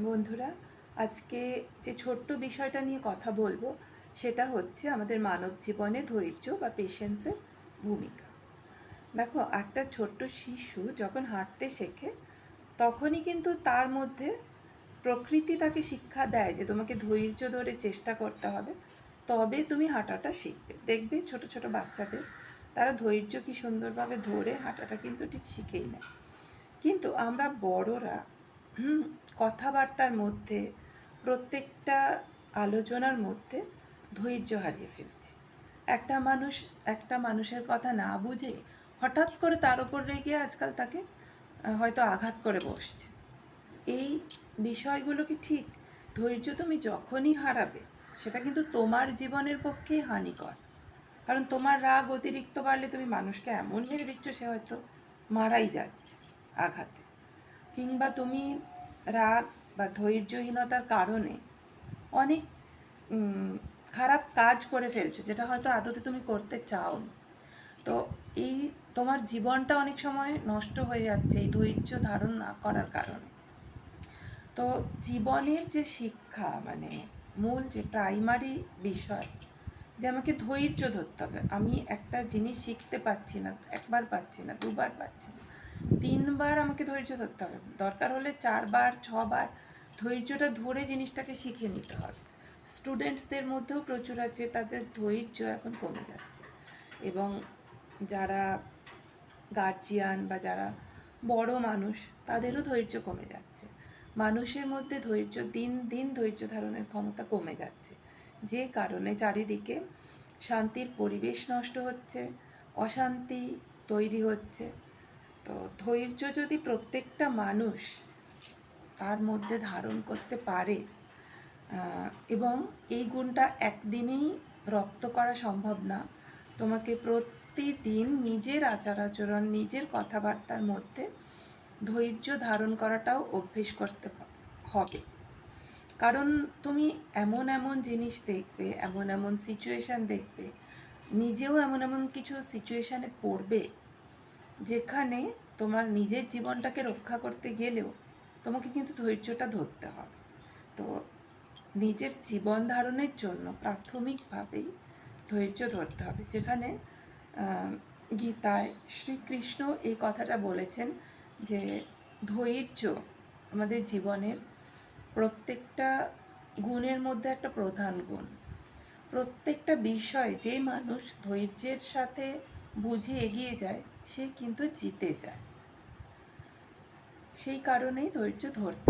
বন্ধুরা, আজকে যে ছোট্ট বিষয়টা নিয়ে কথা বলবো সেটা হচ্ছে আমাদের মানব জীবনে ধৈর্য বা পেশেন্সের ভূমিকা। দেখো, একটা ছোট্ট শিশু যখন হাঁটতে শেখে তখনই কিন্তু তার মধ্যে প্রকৃতি তাকে শিক্ষা দেয় যে তোমাকে ধৈর্য ধরে চেষ্টা করতে হবে, তবে তুমি হাঁটাটা শিখবে। দেখবে ছোট ছোট বাচ্চাদের তারা ধৈর্য কি সুন্দরভাবে ধরে হাঁটাটা কিন্তু ঠিক শিখেই নেয়। কিন্তু আমরা বড়রা কথাবার্তার মধ্যে, প্রত্যেকটা আলোচনার মধ্যে ধৈর্য হারিয়ে ফেলছি। একটা মানুষের কথা না বুঝে হঠাৎ করে তার উপর রেগে আজকাল তাকে হয়তো আঘাত করে বসছে। এই বিষয়গুলো কি ঠিক? ধৈর্য তুমি যখনই হারাবে সেটা কিন্তু তোমার জীবনের পক্ষেই হানিকর। কারণ তোমার রাগ অতিরিক্ত বাড়লে তুমি মানুষকে এমন মেরে দিচ্ছ সে হয়তো মারাই যাচ্ছে আঘাতে। কিংবা তুমি রাগ বা ধৈর্যহীনতার কারণে অনেক খারাপ কাজ করে ফেলছো, যেটা হয়তো আদতে তুমি করতে চাও না। তো এই তোমার জীবনটা অনেক সময় নষ্ট হয়ে যাচ্ছে এই ধৈর্য ধারণ না করার কারণে। তো জীবনের যে শিক্ষা, মানে মূল যে প্রাইমারি বিষয়, যে আমাকে ধৈর্য ধরতে হবে। আমি একটা জিনিস শিখতে পাচ্ছি না, একবার পাচ্ছি না, দুবার পাচ্ছি না, 3বার আমাকে ধৈর্য ধরতে হবে, দরকার হলে 4বার 6বার ধৈর্যটা ধরে জিনিসটাকে শিখে নিতে হবে। স্টুডেন্টসদের মধ্যেও প্রচুর আছে, তাদের ধৈর্য এখন কমে যাচ্ছে। এবং যারা গার্জিয়ান বা যারা বড় মানুষ, তাদেরও ধৈর্য কমে যাচ্ছে। মানুষের মধ্যে দিন দিন ধৈর্য ধারণের ক্ষমতা কমে যাচ্ছে, যে কারণে চারিদিকে শান্তির পরিবেশ নষ্ট হচ্ছে, অশান্তি তৈরি হচ্ছে। তো ধৈর্য যদি প্রত্যেকটা মানুষ তার মধ্যে ধারণ করতে পারে, এবং এই গুণটা একদিনেই রপ্ত করা সম্ভব না, তোমাকে প্রতিদিন নিজের আচার আচরণ, নিজের কথাবার্তার মধ্যে ধৈর্য ধারণ করাটাও অভ্যেস করতে হবে। কারণ তুমি এমন এমন জিনিস দেখবে, এমন এমন সিচুয়েশান দেখবে, নিজেও এমন এমন কিছু সিচুয়েশানে পড়বে যেখানে তোমার নিজের জীবনটাকে রক্ষা করতে গেলেও তোমাকে কিন্তু ধৈর্যটা ধরতে হবে। তো নিজের জীবন ধারণের জন্য প্রাথমিকভাবেই ধৈর্য ধরতে হবে। যেখানে গীতায় শ্রীকৃষ্ণ এই কথাটা বলেছেন যে ধৈর্য আমাদের জীবনের প্রত্যেকটা গুণের মধ্যে একটা প্রধান গুণ। প্রত্যেকটা বিষয় যে মানুষ ধৈর্যের সাথে বুঝে এগিয়ে যায় সে কিন্তু জিতে যায়। সেই কারণেই ধৈর্য ধরতে